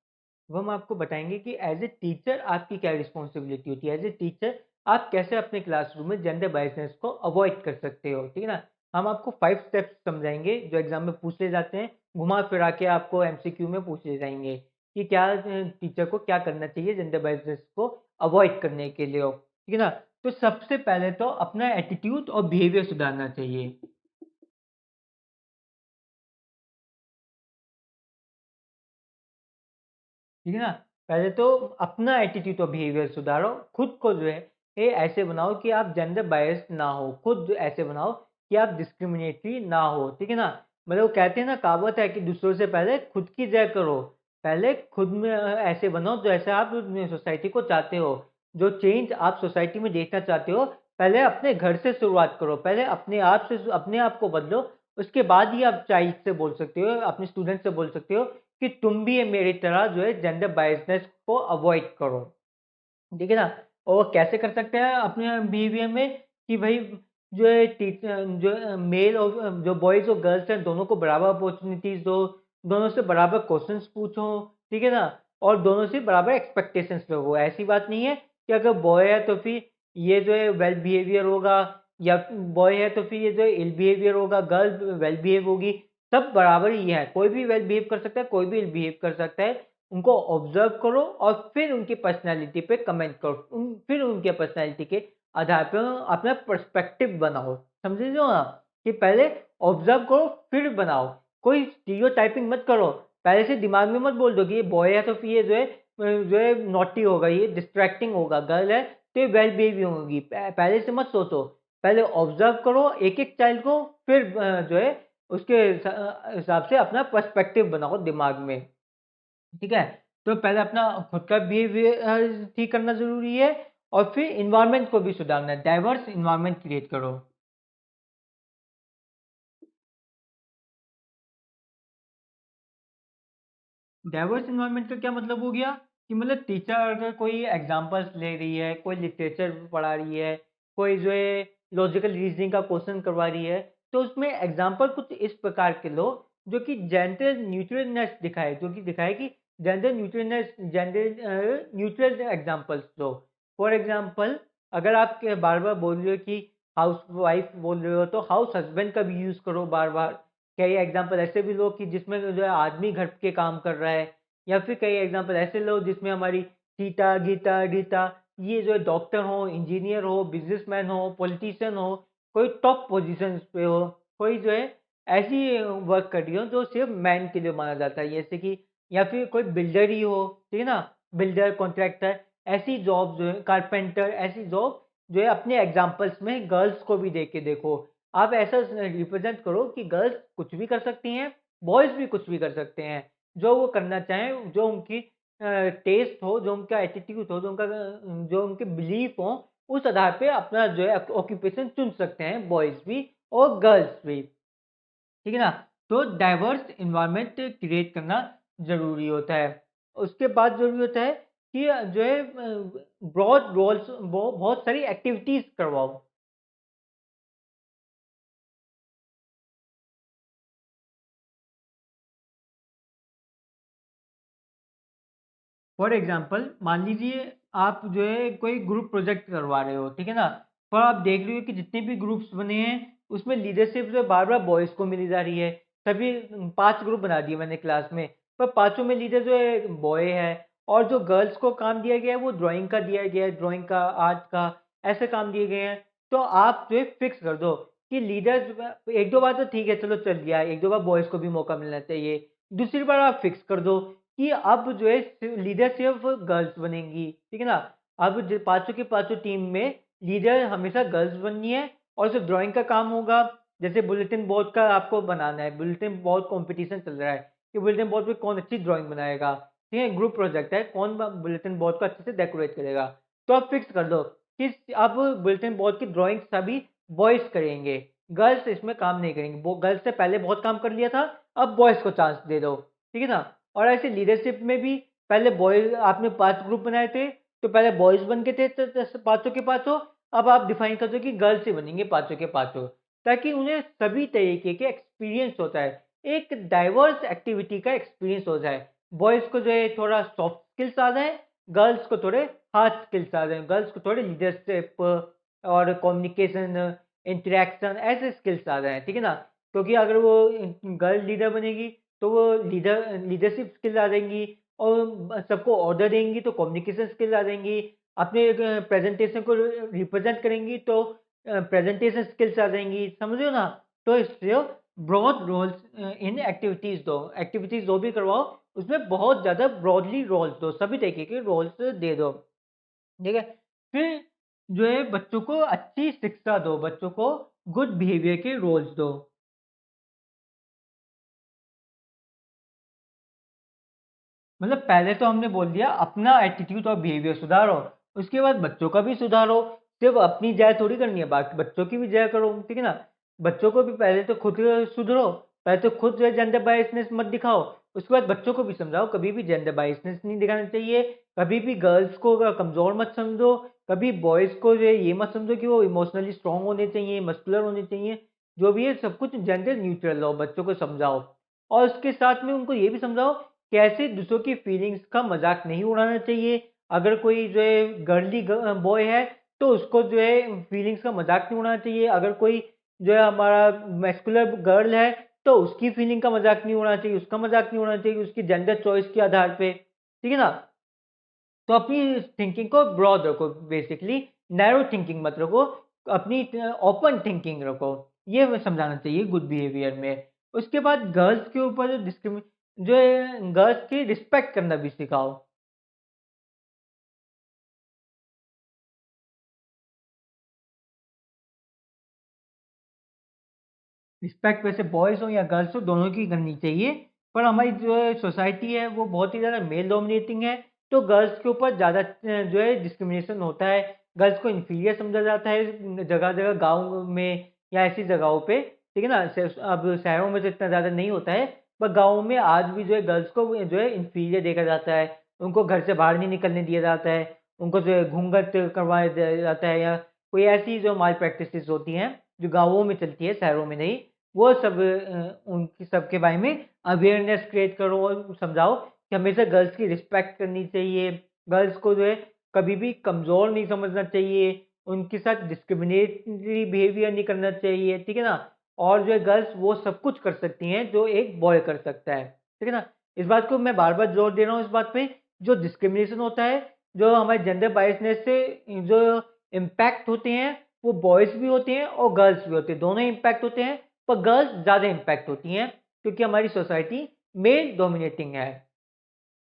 वो हम आपको बताएँगे कि एज़ ए टीचर आपकी क्या रिस्पॉन्सिबिलिटी होती है। एज़ ए टीचर आप कैसे अपने क्लासरूम में जेंडर बायसनेस को अवॉइड कर सकते हो, ठीक है ना? हम आपको 5 स्टेप्स समझाएँगे जो एग्ज़ाम में पूछ ले जाते हैं, घुमा-फिरा के आपको एमसीक्यू में पूछ ले जाएँगे कि क्या टीचर को क्या करना चाहिए जेंडर बायसनेस को अवॉइड करने के लिए, ठीक है ना? तो सबसे पहले तो अपना एटीट्यूड और बिहेवियर सुधारना चाहिए। ठीक है ना? पहले तो अपना एटीट्यूड और बिहेवियर सुधारो। खुद को जो है ये ऐसे बनाओ कि आप जेंडर बायस्ड ना हो। खुद ऐसे बनाओ कि आप डिस्क्रिमिनेटरी ना हो। ठीक है ना? मतलब वो कहते हैं ना, कहावत है कि दूसरों से पहले खुद की जय करो। पहले खुद में ऐसे बनो जैसे आप सोसाइटी को चाहते हो। जो चेंज आप सोसाइटी में देखना चाहते हो, पहले अपने घर से शुरुआत करो। पहले अपने आप को बदलो। उसके बाद ही आप चाइल्ड से बोल सकते हो, अपने स्टूडेंट से बोल सकते हो कि तुम भी मेरी तरह जो है जेंडर बायसनेस को अवॉइड करो। ठीक है ना? और वो कैसे कर सकते हैं अपने बिहेवियर में कि भाई जो है मेल और जो बॉयज़ और गर्ल्स हैं दोनों को बराबर अपॉर्च्युनिटीज़ दो, दोनों से बराबर क्वेश्चंस पूछो, ठीक है ना? और दोनों से बराबर एक्सपेक्टेशंस रखो। ऐसी बात नहीं है कि अगर बॉय है तो फिर ये जो है वेल बिहेवियर होगा, या बॉय है तो फिर ये जो है इल बिहेवियर होगा, गर्ल वेल बिहेव होगी। सब बराबर ही है, कोई भी वेल बिहेव कर सकता है, कोई भी इल बिहेव कर सकता है। उनको ऑब्जर्व करो और फिर उनकी पर्सनैलिटी पे कमेंट करो। फिर उनके पर्सनैलिटी के आधार पर अपना पर्सपेक्टिव बनाओ। समझे जो ना? कि पहले ऑब्जर्व करो फिर बनाओ। कोई स्टीरियोटाइपिंग मत करो। पहले से दिमाग में मत बोल दो कि ये बॉय है तो फिर ये जो है नॉटी होगा, ये डिस्ट्रैक्टिंग होगा, गर्ल है तो ये वेल बिहेविंग होगी। पहले से मत सोचो। पहले ऑब्जर्व करो एक-एक चाइल्ड को, फिर जो है उसके हिसाब से अपना पर्सपेक्टिव बनाओ दिमाग में। ठीक है? तो पहले अपना खुद का बिहेवियर ठीक करना ज़रूरी है और फिर एनवायरनमेंट को भी सुधारना है, डाइवर्स एनवायरनमेंट क्रिएट करो। डाइवर्स एनवायरनमेंट का क्या मतलब हो गया कि मतलब टीचर अगर कोई एग्जांपल्स ले रही है, कोई लिटरेचर पढ़ा रही है, कोई जो है लॉजिकल रीजनिंग का क्वेश्चन करवा रही है, तो उसमें एग्जांपल कुछ इस प्रकार के लो जो कि जेंडर न्यूट्रलनेस दिखाए, जो कि दिखाए कि जेंडर न्यूट्रल एग्जांपल्स दो। फॉर एग्जांपल, अगर आप बार बार बोल रहे हो कि हाउस वाइफ बोल रहे हो तो हाउस हस्बैंड का भी यूज करो बार बार। कई एग्जांपल ऐसे भी लो कि जिसमें जो है आदमी घर के काम कर रहा है, या फिर कई एग्जांपल ऐसे लो जिसमें हमारी सीता, गीता, रीता, ये जो है डॉक्टर हो, इंजीनियर हो, बिजनेसमैन हो, पॉलिटिशियन हो, कोई टॉप पोजीशंस पे हो, कोई जो है ऐसी वर्क कर रही हो जो सिर्फ मैन के लिए माना जाता है, जैसे कि या फिर कोई बिल्डर ही हो, ठीक है ना? बिल्डर, कॉन्ट्रैक्टर, ऐसी जॉब जो है, कारपेंटर, ऐसी जॉब जो है अपने एग्जाम्पल्स में गर्ल्स को भी दे के देखो। आप ऐसा रिप्रेजेंट करो कि गर्ल्स कुछ भी कर सकती हैं, बॉयज़ भी कुछ भी कर सकते हैं। जो वो करना चाहें, जो उनकी टेस्ट हो, जो उनका एटीट्यूड हो, जो उनके बिलीफ हो, उस आधार पे अपना जो है ऑक्यूपेशन चुन सकते हैं बॉयज़ भी और गर्ल्स भी। ठीक है ना? तो डाइवर्स एनवायरनमेंट क्रिएट करना ज़रूरी होता है। उसके बाद ज़रूरी होता है कि जो है ब्रॉड रोल्स बहुत सारी एक्टिविटीज़ करवाओ। फॉर एग्जाम्पल मान लीजिए आप जो है कोई ग्रुप प्रोजेक्ट करवा रहे हो, ठीक है ना? पर आप देख रहे हो कि जितने भी ग्रुप्स बने हैं उसमें लीडरशिप जो है बार बार बॉयज़ को मिली जा रही है। सभी 5 ग्रुप बना दिए मैंने क्लास में, पर पांचों में लीडर जो है बॉय है, और जो गर्ल्स को काम दिया गया है वो ड्राइंग का दिया गया है, ड्राइंग का, आर्ट का, ऐसे काम दिए गए हैं। तो आप जो है फिक्स कर दो कि लीडर एक दो बार तो ठीक है, चलो चल गया, एक दो बार बॉयज़ को भी मौका मिलना चाहिए। दूसरी बार आप फिक्स कर दो कि अब जो है लीडर सिर्फ गर्ल्स बनेंगी, ठीक है ना? अब पांचों की पांचों टीम में लीडर हमेशा गर्ल्स बननी है, और सिर्फ ड्राइंग का काम होगा। जैसे बुलेटिन बोर्ड का आपको बनाना है, बुलेटिन बोर्ड कंपटीशन चल रहा है कि बुलेटिन बोर्ड पे कौन अच्छी ड्राइंग बनाएगा, ठीक है? ग्रुप प्रोजेक्ट है, कौन बुलेटिन बोर्ड को अच्छे से डेकोरेट करेगा। तो आप फिक्स कर दो कि अब बुलेटिन बोर्ड की ड्राइंग सभी बॉयज करेंगे, गर्ल्स इसमें काम नहीं करेंगे। वो गर्ल्स से पहले बहुत काम कर लिया था, अब बॉयज को चांस दे दो, ठीक है ना? और ऐसे लीडरशिप में भी पहले बॉयज आपने 5 ग्रुप बनाए थे, तो पहले बॉयज बन के थे पाँचों के पाँचों। अब आप डिफाइन कर दो कि गर्ल्स ही बनेंगे पाँचों के पाँचों, ताकि उन्हें सभी तरीके के एक्सपीरियंस होता है, एक डाइवर्स एक्टिविटी का एक्सपीरियंस हो जाए। बॉयज़ को जो है थोड़ा सॉफ्ट स्किल्स आ जाएँ, गर्ल्स को थोड़े हार्ड स्किल्स आ जाएँ। गर्ल्स को थोड़े लीडरशिप और कम्युनिकेशन, इंटरैक्शन ऐसे स्किल्स आ जाएँ, ठीक है ना? क्योंकि अगर वो गर्ल लीडर बनेगी, तो वो लीडरशिप स्किल्स आ जाएँगी और सबको ऑर्डर देंगी तो कम्युनिकेशन स्किल्स आ जाएँगी। अपने प्रेज़ेंटेशन को रिप्रेज़ेंट करेंगी तो प्रेज़ेंटेशन स्किल्स आ जाएँगी, समझ रहे हो ना? तो इसलिए ब्रॉड रोल्स इन एक्टिविटीज़ जो भी करवाओ, उसमें बहुत ज़्यादा ब्रॉडली रोल्स दो, सभी तरीके के रोल्स दे दो, ठीक है? फिर जो है बच्चों को अच्छी शिक्षा दो, बच्चों को गुड बिहेवियर के रोल्स दो। मतलब पहले तो हमने बोल दिया अपना एटीट्यूड और बिहेवियर सुधारो, उसके बाद बच्चों का भी सुधारो। सिर्फ अपनी जय थोड़ी करनी है, बाकी बच्चों की भी जय करो, ठीक है ना? बच्चों को भी पहले तो खुद सुधरो, पहले तो खुद जो है जेंडर बायसनेस मत दिखाओ, उसके बाद बच्चों को भी समझाओ कभी भी जेंडर बायसनेस नहीं दिखाना चाहिए, कभी भी गर्ल्स को कमज़ोर मत समझो, कभी बॉयज़ को जो है ये मत समझो कि वो इमोशनली स्ट्रॉन्ग होने चाहिए, मस्कुलर होने चाहिए, जो भी है सब कुछ जेंडर न्यूट्रल रहो, बच्चों को समझाओ। और उसके साथ में उनको ये भी समझाओ कैसे दूसरों की फीलिंग्स का मज़ाक नहीं उड़ाना चाहिए। अगर कोई जो है गर्ली बॉय है, तो उसको जो है फीलिंग्स का मज़ाक नहीं उड़ाना चाहिए। अगर कोई जो है हमारा मैस्कुलर गर्ल है, तो उसकी फीलिंग का मज़ाक नहीं उड़ाना चाहिए, उसका मज़ाक नहीं उड़ाना चाहिए, उसकी जेंडर चॉइस के आधार पे, ठीक है ना? तो अपनी थिंकिंग को ब्रॉड रखो बेसिकली, नैरो थिंकिंग मत रखो, अपनी ओपन थिंकिंग रखो। ये हमें समझाना चाहिए गुड बिहेवियर में। उसके बाद गर्ल्स के ऊपर जो है गर्ल्स की रिस्पेक्ट करना भी सिखाओ। रिस्पेक्ट वैसे बॉयज़ हो या गर्ल्स हो दोनों की करनी चाहिए। पर हमारी जो है सोसाइटी है वो बहुत ही ज़्यादा मेल डोमिनेटिंग है, तो गर्ल्स के ऊपर ज़्यादा जो है डिस्क्रिमिनेशन होता है। गर्ल्स को इन्फीरियर समझा जाता है जगह-जगह गाँव में या ऐसी जगहों पे, ठीक है ना? अब शहरों में तो इतना ज़्यादा नहीं होता है, पर गाँव में आज भी जो है गर्ल्स को जो है इन्फीरियर देखा जाता है। उनको घर से बाहर नहीं निकलने दिया जाता है, उनको जो है घूंघट करवाया जाता है या कोई ऐसी जो माल प्रैक्टिसेज़ होती हैं, जो गाँवों में चलती है, शहरों में नहीं। वो सब उनकी सबके बारे में अवेयरनेस क्रिएट करो और समझाओ कि हमेशा गर्ल्स की रिस्पेक्ट करनी चाहिए। गर्ल्स को जो है कभी भी कमज़ोर नहीं समझना चाहिए, उनके साथ डिस्क्रिमिनेटरी बिहेवियर नहीं करना चाहिए, ठीक है ना? और जो है गर्ल्स वो सब कुछ कर सकती हैं जो एक बॉय कर सकता है, ठीक है ना? इस बात को मैं बार-बार ज़ोर दे रहा हूँ इस बात पे, जो डिस्क्रिमिनेशन होता है, जो हमारे जेंडर बायसनेस से जो इम्पैक्ट होते हैं, वो बॉयज़ भी होते हैं और गर्ल्स भी होते हैं, दोनों ही इम्पैक्ट होते हैं। पर गर्ल्स ज़्यादा इम्पैक्ट होती हैं क्योंकि हमारी सोसाइटी मेल डोमिनेटिंग है।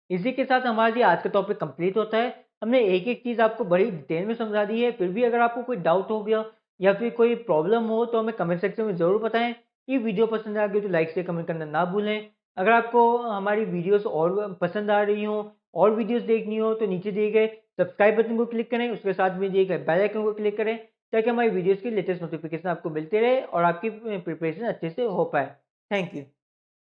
इसी के साथ हमारा ये आज का टॉपिक कंप्लीट होता है। हमने एक-एक चीज़ आपको बड़ी डिटेल में समझा दी है, फिर भी अगर आपको कोई डाउट हो गया या फिर कोई प्रॉब्लम हो तो हमें कमेंट सेक्शन में ज़रूर बताएँ। ये वीडियो पसंद आ गई तो लाइक शेयर कमेंट करना ना भूलें। अगर आपको हमारी वीडियोज़ और पसंद आ रही हों और वीडियोज़ देखनी हो तो नीचे दिए गए सब्सक्राइब बटन को क्लिक करें, उसके साथ में दिए गए बेल आइकन को क्लिक करें ताकि हमारी वीडियोज़ की लेटेस्ट नोटिफ़िकेशन आपको मिलते रहे और आपकी प्रिपरेशन अच्छे से हो पाए। Thank you.